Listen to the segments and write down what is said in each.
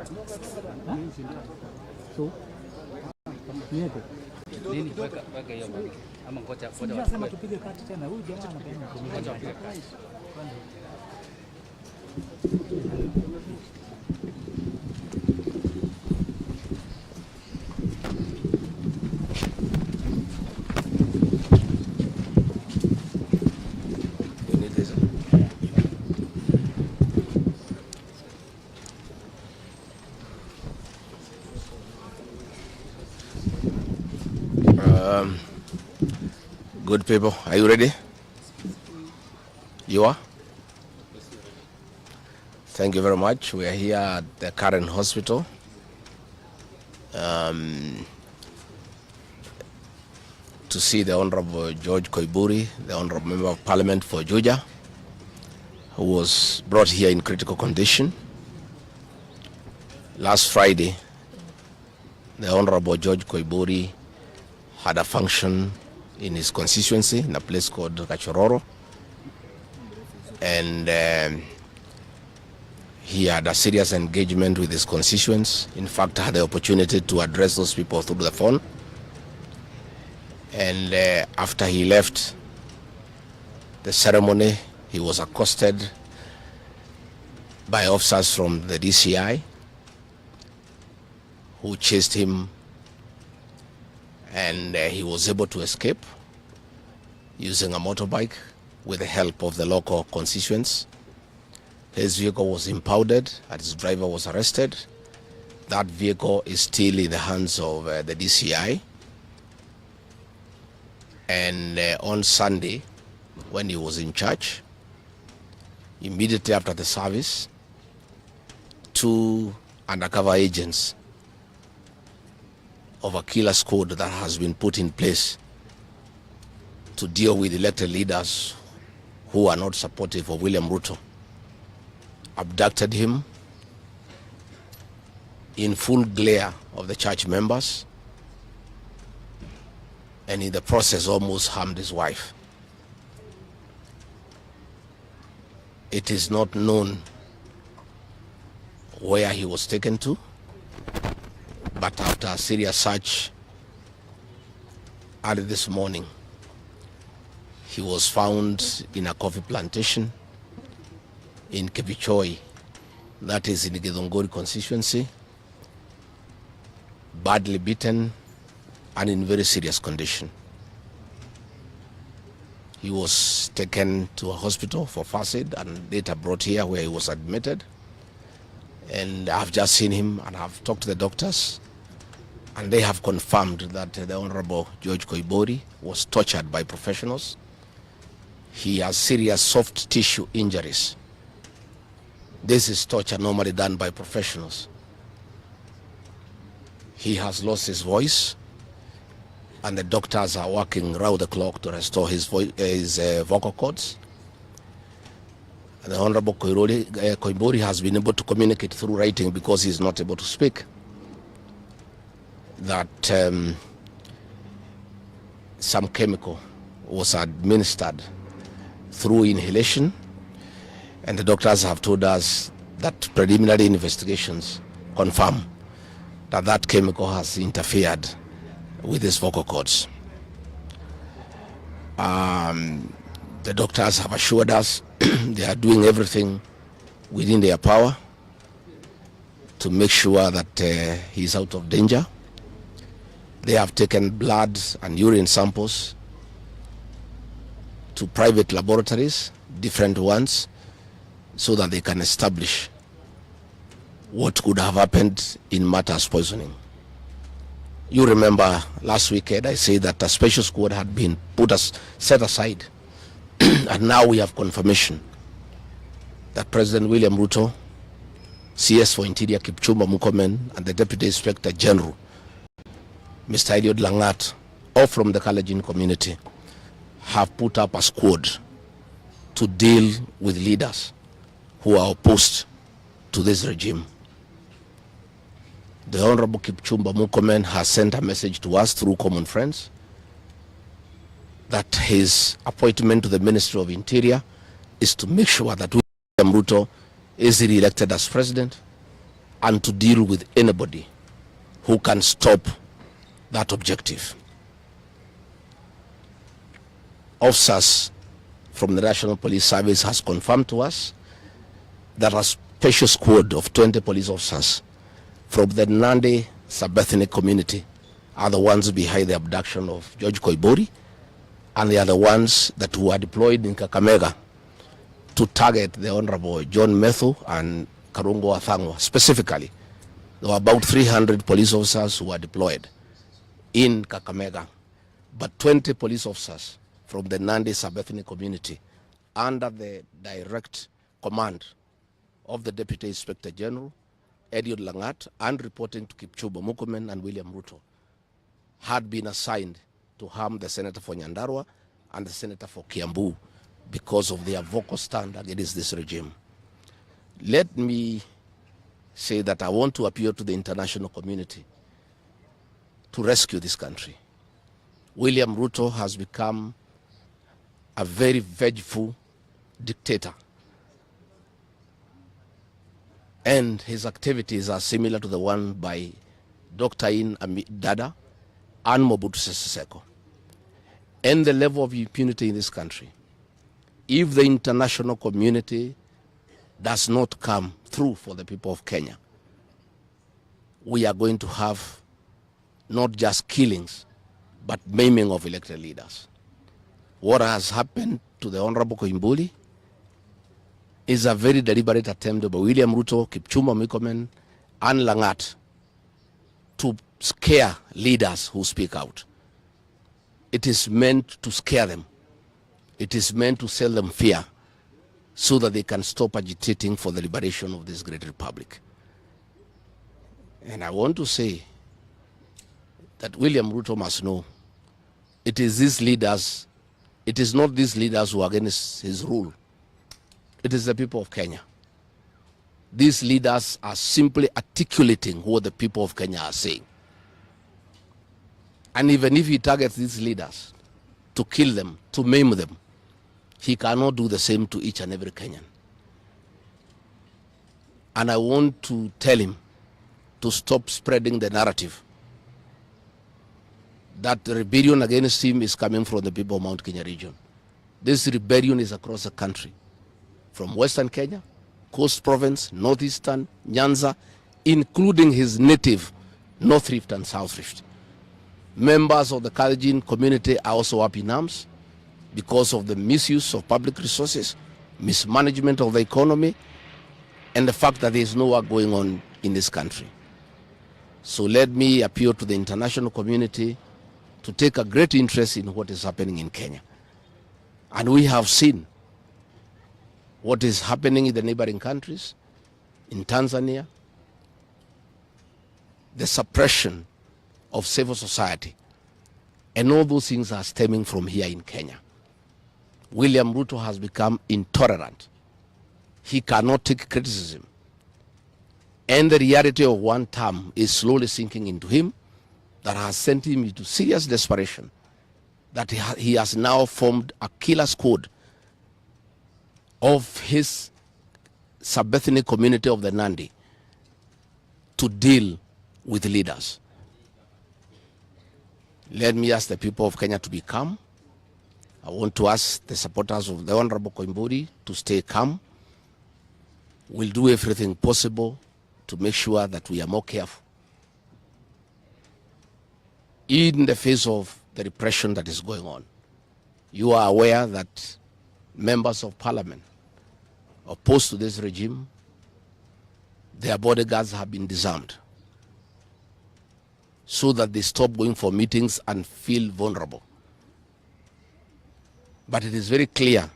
So, niete. Nini weka hiyo bwana? Ama ngoja Sema tupige kati tena. Huyu jamaa anapenda ngoja tupige kati. Good people, are you ready? You are? Thank you very much. We are here at the current hospital. To see the Honorable George Koimburi, the Honorable Member of Parliament for Juja, who was brought here in critical condition. Last Friday, the Honorable George Koimburi had a function in his constituency in a place called Gachagua, and he had a serious engagement with his constituents. In fact, had the opportunity to address those people through the phone. And after he left the ceremony, he was accosted by officers from the DCI who chased him, and he was able to escape using a motorbike with the help of the local constituents. His vehicle was impounded and his driver was arrested. That vehicle is still in the hands of the DCI. And on Sunday, when he was in church, immediately after the service, 2 undercover agents of a killer squad that has been put in place to deal with elected leaders who are not supportive of William Ruto abducted him in full glare of the church members, and in the process almost harmed his wife. It is not known where he was taken to, but after a serious search early this morning, he was found in a coffee plantation in Kebichoi, that is in the Githunguri constituency, badly beaten and in very serious condition. He was taken to a hospital for first aid and later brought here where he was admitted. And I've just seen him and I've talked to the doctors, and they have confirmed that the Honorable George Koimburi was tortured by professionals. He has serious soft tissue injuries. This is torture normally done by professionals. He has lost his voice, and the doctors are working round the clock to restore his vocal cords. And the Honorable Koimburi has been able to communicate through writing, because he is not able to speak, that some chemical was administered through inhalation, and the doctors have told us that preliminary investigations confirm that that chemical has interfered with his vocal cords. The doctors have assured us they are doing everything within their power to make sure that he's out of danger. They have taken blood and urine samples to private laboratories, different ones, so that they can establish what could have happened in matters poisoning. You remember last weekend I said that a special squad had been set aside and now we have confirmation that President William Ruto, CS for Interior Kipchumba Murkomen, and the Deputy Inspector General, Mr. Eliud Langat, all from the Kalenjin community, have put up a squad to deal with leaders who are opposed to this regime. The Honorable Kipchumba Murkomen has sent a message to us through common friends that his appointment to the Ministry of Interior is to make sure that William Ruto is re-elected as president, and to deal with anybody who can stop that objective. Officers from the National Police Service has confirmed to us that a special squad of 20 police officers from the Nandi sub-ethnic community are the ones behind the abduction of George Koimburi, and they are the ones that were deployed in Kakamega to target the Honorable John Methu and Karungo Athangwa. Specifically, there were about 300 police officers who were deployed in Kakamega, but 20 police officers from the Nandi sub-ethnic community under the direct command of the Deputy Inspector General, Eliud Langat, and reporting to Kipchumba Murkomen and William Ruto, had been assigned to harm the Senator for Nyandarua and the Senator for Kiambu because of their vocal stand against this regime. Let me say that I want to appeal to the international community to rescue this country. William Ruto has become a very vengeful dictator, and his activities are similar to the one by Dr. Dada and Mobutu Sese Seko. And the level of impunity in this country, if the international community does not come through for the people of Kenya, we are going to have not just killings, but maiming of elected leaders. What has happened to the Honorable Koimburi is a very deliberate attempt by William Ruto, Kipchumba Murkomen, and Langat to scare leaders who speak out. It is meant to scare them. It is meant to sell them fear so that they can stop agitating for the liberation of this great republic. And I want to say that William Ruto must know it is these leaders, it is not these leaders who are against his rule. It is the people of Kenya. These leaders are simply articulating what the people of Kenya are saying. And even if he targets these leaders to kill them, to maim them, he cannot do the same to each and every Kenyan. And I want to tell him to stop spreading the narrative that the rebellion against him is coming from the people of Mount Kenya region. This rebellion is across the country, from Western Kenya, Coast Province, Northeastern, Nyanza, including his native North Rift and South Rift. Members of the Kalenjin community are also up in arms because of the misuse of public resources, mismanagement of the economy, and the fact that there is no work going on in this country. So let me appeal to the international community to take a great interest in what is happening in Kenya. And we have seen what is happening in the neighboring countries, in Tanzania, the suppression of civil society, and all those things are stemming from here in Kenya. William Ruto has become intolerant. He cannot take criticism. And the reality of one term is slowly sinking into him, that has sent him into serious desperation, that he has now formed a killer squad of his sub-ethnic community of the Nandi to deal with leaders. Let me ask the people of Kenya to be calm. I want to ask the supporters of the Honorable Koimburi to stay calm. We'll do everything possible to make sure that we are more careful in the face of the repression that is going on. You are aware that members of parliament opposed to this regime, their bodyguards have been disarmed so that they stop going for meetings and feel vulnerable. But it is very clear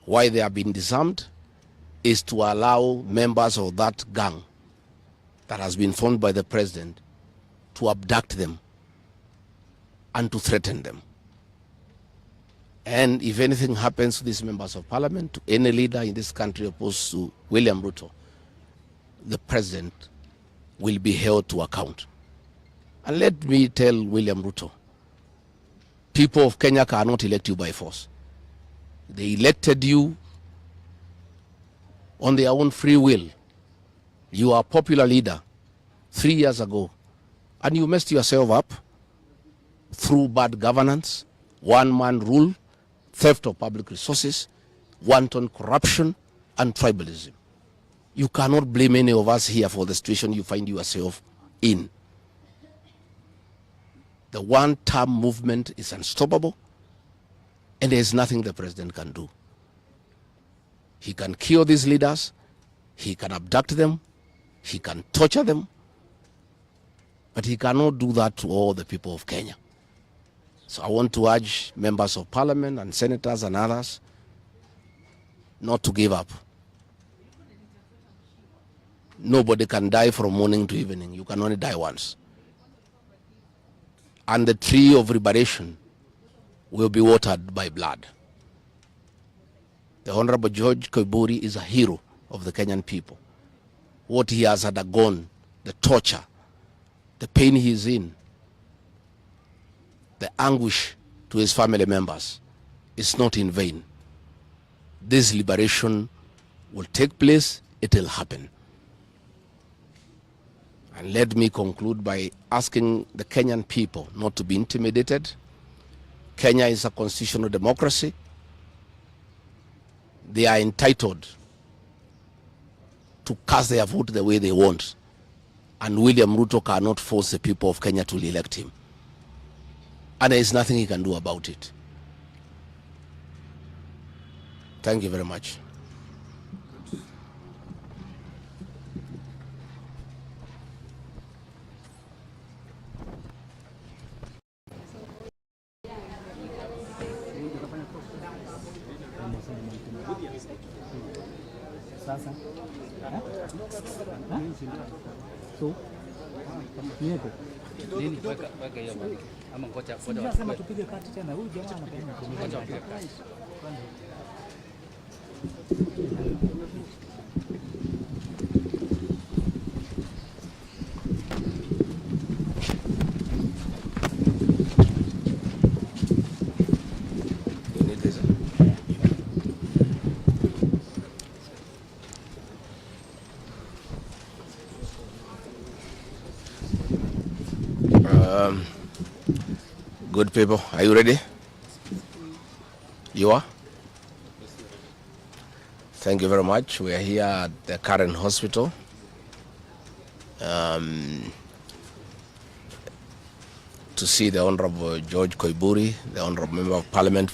why they have been disarmed is to allow members of that gang that has been formed by the president to abduct them and to threaten them. And if anything happens to these members of parliament, to any leader in this country opposed to William Ruto, the president will be held to account. And let me tell William Ruto, people of Kenya cannot elect you by force. They elected you on their own free will. You are a popular leader 3 years ago, and you messed yourself up through bad governance, one-man rule, theft of public resources, wanton corruption, and tribalism. You cannot blame any of us here for the situation you find yourself in. The one-term movement is unstoppable, and there is nothing the president can do. He can kill these leaders, he can abduct them, he can torture them, but he cannot do that to all the people of Kenya. So I want to urge members of parliament and senators and others not to give up. Nobody can die from morning to evening. You can only die once. And the tree of liberation will be watered by blood. The Honorable George Koimburi is a hero of the Kenyan people. What he has undergone, the torture, the pain he is in, the anguish to his family members is not in vain. This liberation will take place, it will happen. And let me conclude by asking the Kenyan people not to be intimidated. Kenya is a constitutional democracy. They are entitled to cast their vote the way they want. And William Ruto cannot force the people of Kenya to elect him. And there is nothing he can do about it. Thank you very much. Sasa. So. Niete. Nini weka hiyo bwana. Ama ngoja Sema tupige kati tena. Huyu jamaa anapenda. ngoja wapige kati. Good people, are you ready? You are? Thank you very much. We are here at the current hospital. To see the Honorable George Koimburi, the Honorable Member of Parliament